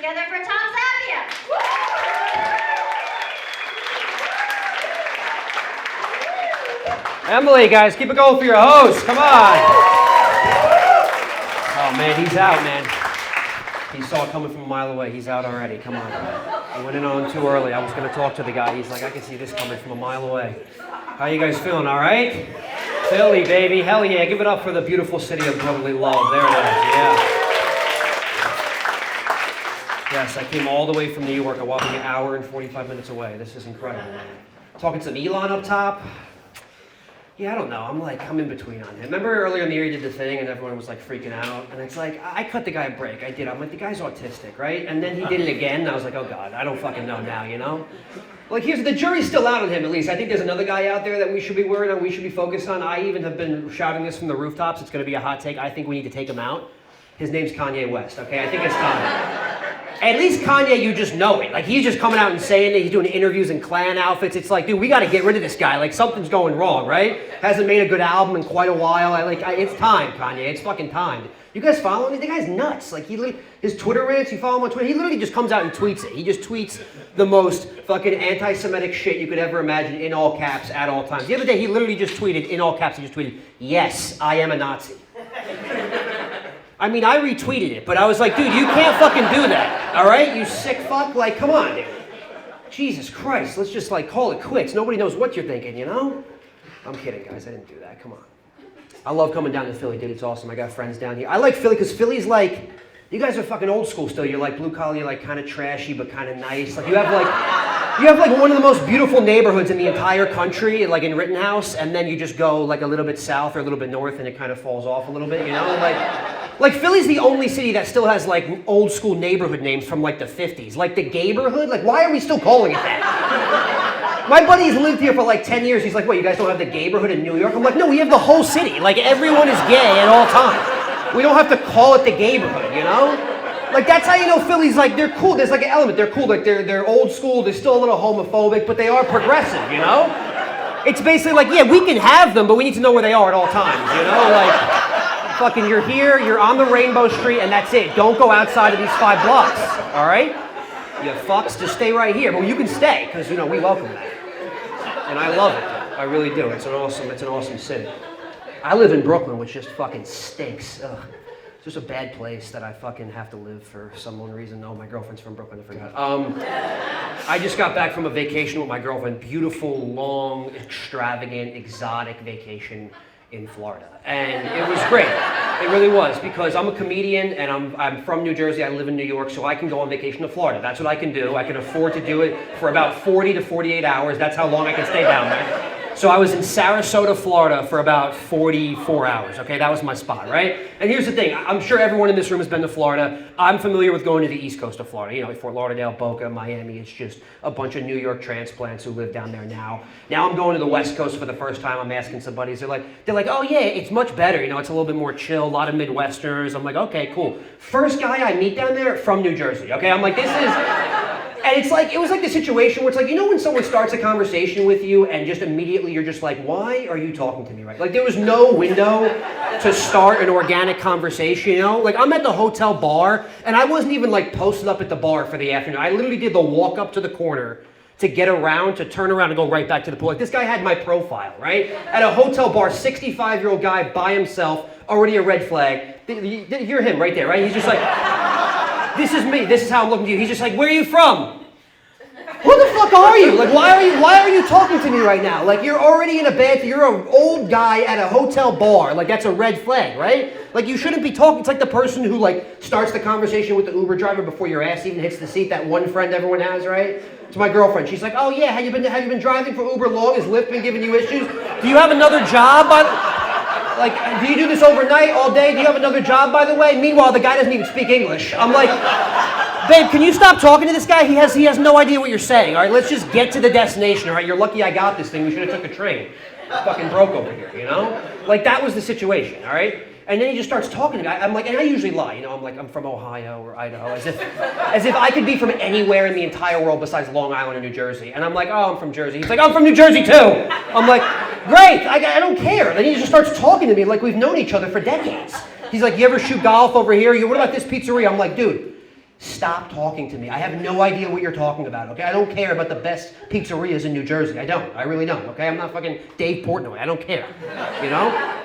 together for Tom Zappia. Emily, guys, keep it going for your host. Come on. Oh, man, he's out, man. He saw it coming from a mile away. He's out already. Come on. I went in on too early. I was going to talk to the guy. He's like, I can see this coming from a mile away. How you guys feeling, all right? Philly, baby. Hell yeah. Give it up for the beautiful city of brotherly love. There it is. Yeah. Yes, I came all the way from New York. I walked an hour and 45 minutes away. This is incredible, man. Talking to Elon up top. Yeah, I don't know. I'm in between on him. Remember earlier in the year he did the thing and everyone was like freaking out? And it's like, I cut the guy a break. I did. I'm like, the guy's autistic, right? And then he did it again and I was like, oh God, I don't fucking know now, you know? Like, the jury's still out on him at least. I think there's another guy out there that we should be worried on, we should be focused on. I even have been shouting this from the rooftops. It's going to be a hot take. I think we need to take him out. His name's Kanye West, okay? I think it's time. At least Kanye, you just know it. Like, he's just coming out and saying it. He's doing interviews in Klan outfits. It's like, dude, we got to get rid of this guy. Like, something's going wrong, right? Hasn't made a good album in quite a while. It's time, Kanye. It's fucking time. You guys follow him? The guy's nuts. Like, his Twitter rants, you follow him on Twitter, he literally just comes out and tweets it. He just tweets the most fucking anti-Semitic shit you could ever imagine in all caps at all times. The other day, he literally just tweeted, in all caps, he just tweeted, yes, I am a Nazi. I mean, I retweeted it, but I was like, dude, you can't fucking do that, all right? You sick fuck. Like, come on, dude. Jesus Christ, let's just, like, call it quits. Nobody knows what you're thinking, you know? I'm kidding, guys. I didn't do that. Come on. I love coming down to Philly, dude. It's awesome. I got friends down here. I like Philly because Philly's like, you guys are fucking old school still. You're like blue collar, you're like kind of trashy, but kind of nice. Like, you have like one of the most beautiful neighborhoods in the entire country, like in Rittenhouse, and then you just go like a little bit south or a little bit north and it kind of falls off a little bit, you know? Like Philly's the only city that still has like old school neighborhood names from like the 50s. Like the Gayborhood, like why are we still calling it that? My buddy's lived here for like 10 years. He's like, what, you guys don't have the Gayborhood in New York? I'm like, no, we have the whole city. Like everyone is gay at all times. We don't have to call it the Gayborhood, you know? Like that's how you know Philly's like, they're cool. There's like an element, they're cool. Like they're old school, they're still a little homophobic, but they are progressive, you know? It's basically like, yeah, we can have them, but we need to know where they are at all times, you know? Like, fucking, you're here, you're on the Rainbow Street, and that's it. Don't go outside of these 5 blocks, all right? You fucks, just stay right here. But you can stay, because, you know, we welcome that. And I love it. I really do. It's an awesome city. I live in Brooklyn, which just fucking stinks. Ugh. It's just a bad place that I fucking have to live for some reason. No, my girlfriend's from Brooklyn, I forgot. I just got back from a vacation with my girlfriend. Beautiful, long, extravagant, exotic vacation in Florida, and it was great. It really was, because I'm a comedian and I'm from New Jersey. I live in New York, so I can go on vacation to Florida. That's what I can do. I can afford to do it for about 40 to 48 hours. That's how long I can stay down there. So I was in Sarasota, Florida for about 44 hours, okay? That was my spot, right? And here's the thing. I'm sure everyone in this room has been to Florida. I'm familiar with going to the East Coast of Florida. You know, Fort Lauderdale, Boca, Miami. It's just a bunch of New York transplants who live down there now. Now I'm going to the West Coast for the first time. I'm asking some buddies. They're like, oh yeah, it's much better. You know, it's a little bit more chill, a lot of Midwesterners. I'm like, okay, cool. First guy I meet down there from New Jersey, okay? I'm like, this is... And it's like, it was like the situation where it's like, you know when someone starts a conversation with you and just immediately you're just like, why are you talking to me right? Like there was no window to start an organic conversation, you know? Like I'm at the hotel bar and I wasn't even like posted up at the bar for the afternoon. I literally did the walk up to the corner to get around, to turn around and go right back to the pool. Like this guy had my profile, right? At a hotel bar, 65-year-old guy by himself, already a red flag. You're him right there, right? He's just like, this is me, this is how I'm looking to you. He's just like, where are you from? Who the fuck are you? Like, why are you talking to me right now? Like, you're already in a bad, you're an old guy at a hotel bar. Like, that's a red flag, right? Like, you shouldn't be talking. It's like the person who, like, starts the conversation with the Uber driver before your ass even hits the seat, that one friend everyone has, right? It's my girlfriend. She's like, oh yeah, have you been driving for Uber long? Has Lyft been giving you issues? Do you have another job? Like, do you do this overnight, all day? Do you have another job, by the way? Meanwhile, the guy doesn't even speak English. I'm like, babe, can you stop talking to this guy? He has no idea what you're saying, all right? Let's just get to the destination, all right? You're lucky I got this thing. We should have took a train. Fucking broke over here, you know? Like, that was the situation, all right? And then he just starts talking to me. I'm like, and I usually lie, you know? I'm like, I'm from Ohio or Idaho, as if I could be from anywhere in the entire world besides Long Island or New Jersey. And I'm like, oh, I'm from Jersey. He's like, I'm from New Jersey too. I'm like, great, I don't care. Then he just starts talking to me like we've known each other for decades. He's like, you ever shoot golf over here? What about this pizzeria? I'm like, dude, Stop talking to me. I have no idea what you're talking about, okay? I don't care about the best pizzerias in New Jersey. I don't. I really don't, okay? I'm not fucking Dave Portnoy. I don't care, you know?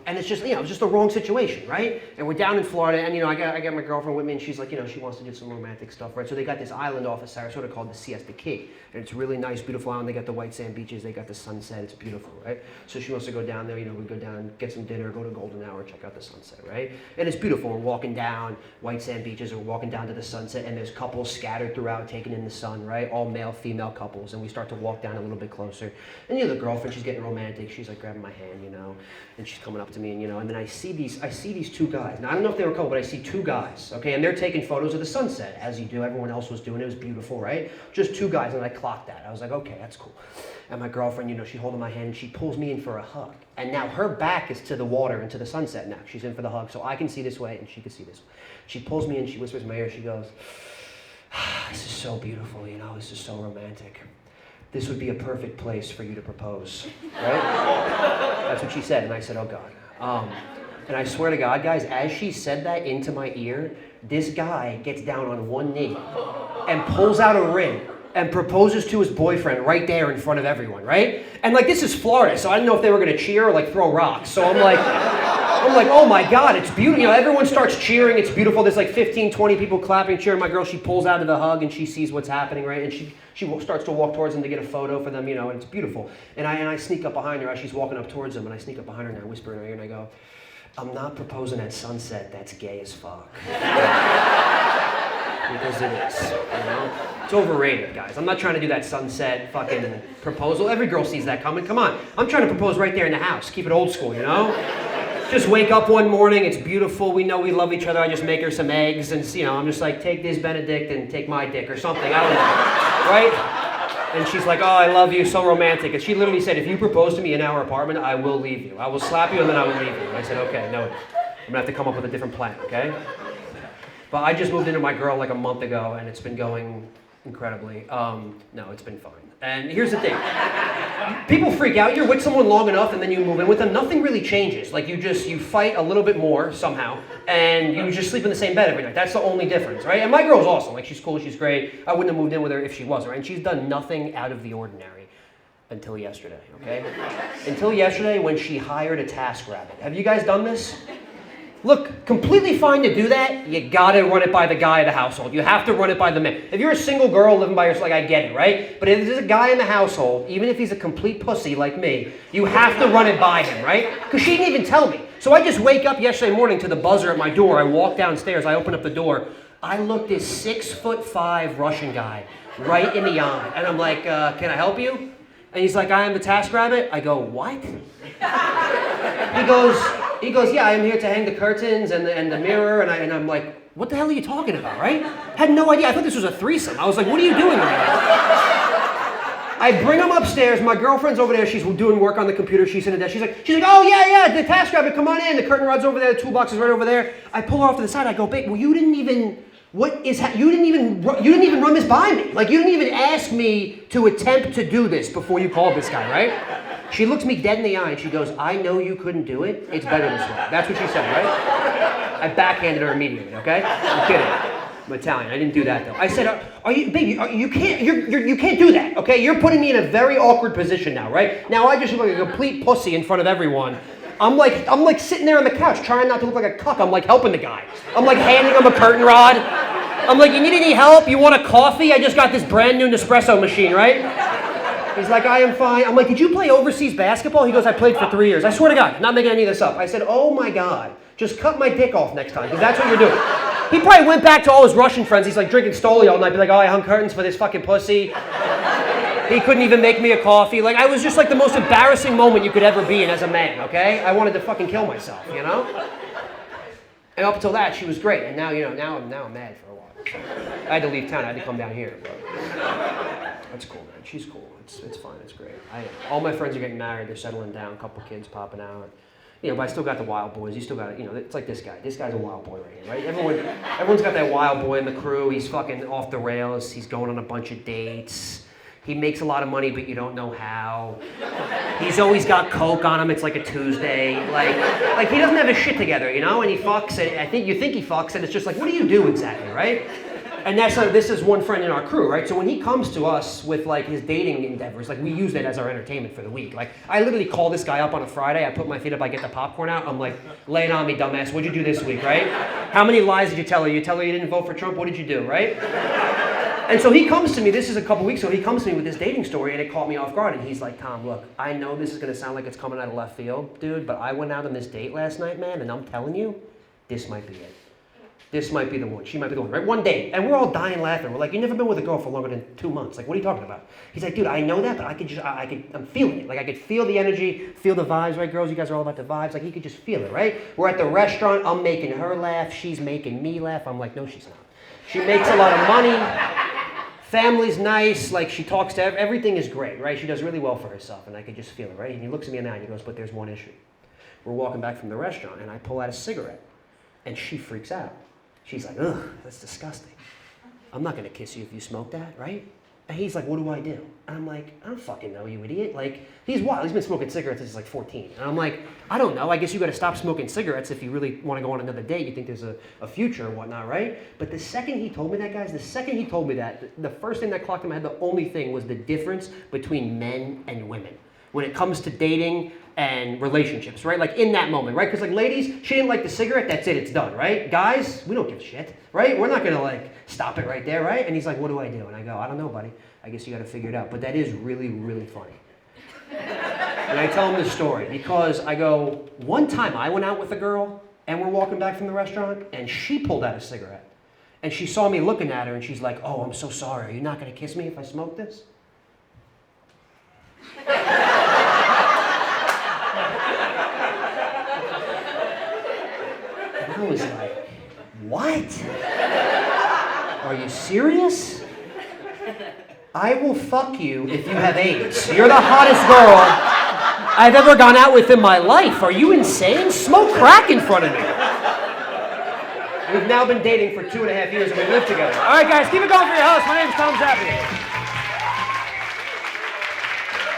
And it's just, it's just the wrong situation, right? And we're down in Florida, and, I got my girlfriend with me, and she's like, she wants to do some romantic stuff, right? So they got this island off of Sarasota called the Siesta Key. And it's a really nice, beautiful island. They got the white sand beaches. They got the sunset. It's beautiful, right? So she wants to go down there. We go down, get some dinner, go to Golden Hour, check out the sunset, right? And it's beautiful. We're walking down white sand beaches. We're walking down to the sunset, and there's couples scattered throughout taking in the sun, right? All male, female couples. And we start to walk down a little bit closer. And, the girlfriend, she's getting romantic. She's, like, grabbing my hand, and she's coming up to me, and then I see these two guys. Now, I don't know if they were a couple, but I see two guys, okay? And they're taking photos of the sunset, as you do. Everyone else was doing it. It was beautiful, right? Just two guys, and I clocked that. I was like, okay, that's cool. And my girlfriend, she's holding my hand, and she pulls me in for a hug. And now her back is to the water and to the sunset now. She's in for the hug, so I can see this way, and she can see this way. She pulls me in, she whispers in my ear, she goes, this is so beautiful, this is so romantic. This would be a perfect place for you to propose, right? That's what she said, and I said, oh God. And I swear to God, guys, as she said that into my ear, this guy gets down on one knee and pulls out a ring and proposes to his boyfriend right there in front of everyone, right? And this is Florida, so I didn't know if they were gonna cheer or throw rocks. So I'm like, oh my God, it's beautiful. Everyone starts cheering, it's beautiful. There's 15, 20 people clapping, cheering. My girl, she pulls out of the hug and she sees what's happening, right? And she starts to walk towards them to get a photo for them, and it's beautiful. And I sneak up behind her as she's walking up towards them, and I sneak up behind her and I whisper in her ear and I go, I'm not proposing at sunset, that's gay as fuck. Because it is, It's overrated, guys. I'm not trying to do that sunset fucking proposal. Every girl sees that coming. Come on. I'm trying to propose right there in the house. Keep it old school, Just wake up one morning, it's beautiful, we know we love each other, I just make her some eggs, and I'm just like, take this Benedict and take my dick or something, I don't know, right? And she's like, oh, I love you, so romantic. And she literally said, if you propose to me in our apartment, I will leave you. I will slap you and then I will leave you. And I said, okay, no, I'm gonna have to come up with a different plan, okay? But I just moved into my girl a month ago, and it's been going incredibly. No, it's been fine. And here's the thing. People freak out. You're with someone long enough, and then you move in with them. Nothing really changes. You fight a little bit more somehow, and you just sleep in the same bed every night. That's the only difference, right? And my girl's awesome. She's cool. She's great. I wouldn't have moved in with her if she wasn't, right? And she's done nothing out of the ordinary until yesterday, okay? Until yesterday when she hired a TaskRabbit. Have you guys done this? Look, completely fine to do that. You gotta run it by the guy of the household. You have to run it by the man. If you're a single girl living by yourself, I get it, right? But if there's a guy in the household, even if he's a complete pussy like me, you have to run it by him, right? Because she didn't even tell me. So I just wake up yesterday morning to the buzzer at my door. I walk downstairs. I open up the door. I look this 6'5" Russian guy right in the eye. And I'm like, can I help you? And he's like, I am the TaskRabbit. I go, what? He goes, yeah, I'm here to hang the curtains and the mirror. And I'm like, what the hell are you talking about, right? Had no idea. I thought this was a threesome. I was like, what are you doing right now? I bring him upstairs. My girlfriend's over there. She's doing work on the computer. She's in the desk. She's like, oh, yeah, the TaskRabbit, come on in. The curtain rod's over there. The toolbox is right over there. I pull her off to the side. I go, babe, well, you didn't even run this by me. You didn't even ask me to attempt to do this before you called this guy, right? She looks me dead in the eye and she goes, I know you couldn't do it. It's better this way. That's what she said, right? I backhanded her immediately, okay? I'm kidding. I'm Italian. I didn't do that though. I said, you can't do that, okay? You're putting me in a very awkward position now, right? Now I just look like a complete pussy in front of everyone. I'm like sitting there on the couch trying not to look like a cuck. I'm helping the guy. I'm handing him a curtain rod. I'm like, you need any help? You want a coffee? I just got this brand new Nespresso machine, right? He's like, I am fine. I'm like, did you play overseas basketball? He goes, I played for 3 years. I swear to God, not making any of this up. I said, oh my God, just cut my dick off next time, because that's what you're doing. He probably went back to all his Russian friends. He's drinking Stoli all night. Be like, oh, I hung curtains for this fucking pussy. He couldn't even make me a coffee. I was just the most embarrassing moment you could ever be in as a man, okay? I wanted to fucking kill myself, And up until that, she was great. And now, now I'm mad for a while. I had to leave town. I had to come down here. But that's cool, man. She's cool. It's fine. It's great. All my friends are getting married. They're settling down. A couple kids popping out. But I still got the wild boys. You still got, it's like this guy. This guy's a wild boy right here, right? Everyone's got that wild boy in the crew. He's fucking off the rails. He's going on a bunch of dates. He makes a lot of money, but you don't know how. He's always got coke on him. It's like a Tuesday. Like he doesn't have his shit together, And he fucks, and you think he fucks, and it's just like, what do you do exactly, right? And this is one friend in our crew, right? So when he comes to us with like his dating endeavors, like we use that as our entertainment for the week. Like I literally call this guy up on a Friday, I put my feet up, I get the popcorn out, I'm like, lay it on me, dumbass, what'd you do this week, right? How many lies did you tell her? You tell her you didn't vote for Trump, what did you do, right? And so he comes to me, this is a couple weeks ago, he comes to me with this dating story and it caught me off guard. And he's like, Tom, look, I know this is gonna sound like it's coming out of left field, dude, but I went out on this date last night, man, and I'm telling you, this might be it. This might be the one. She might be the one, right? One date. And we're all dying laughing. We're like, you've never been with a girl for longer than 2 months. Like, what are you talking about? He's like, dude, I know that, but I'm feeling it. Like, I could feel the energy, feel the vibes, right, girls? You guys are all about the vibes. Like, he could just feel it, right? We're at the restaurant. I'm making her laugh. She's making me laugh. I'm like, no, she's not. She makes a lot of money. Family's nice. Like, she talks to everything is great, right? She does really well for herself, and I could just feel it, right? And he looks at me in the eye and he goes, but there's one issue. We're walking back from the restaurant, and I pull out a cigarette, and she freaks out. She's like, ugh, that's disgusting. I'm not gonna kiss you if you smoke that, right? And he's like, what do I do? And I'm like, I don't fucking know, you idiot. Like, he's wild. He's been smoking cigarettes since he's like 14. And I'm like, I don't know. I guess you gotta stop smoking cigarettes if you really wanna go on another date. You think there's a future and whatnot, right? But the second he told me that, guys, the first thing that clocked in my head, the only thing was the difference between men and women when it comes to dating and relationships, right? Like in that moment, right? Because like ladies, she didn't like the cigarette, that's it, it's done, right? Guys, we don't give a shit, right? We're not gonna like stop it right there, right? And he's like, what do I do? And I go, I don't know, buddy. I guess you gotta figure it out. But that is really, really funny. And I tell him this story because I go, one time I went out with a girl and we're walking back from the restaurant and she pulled out a cigarette. And she saw me looking at her and she's like, oh, I'm so sorry. Are you not gonna kiss me if I smoke this? I was like, what? Are you serious? I will fuck you if you have AIDS. You're the hottest girl I've ever gone out with in my life. Are you insane? Smoke crack in front of me. We've now been dating for 2.5 years and we live together. All right, guys, keep it going for your host. My name's Tom Zappia.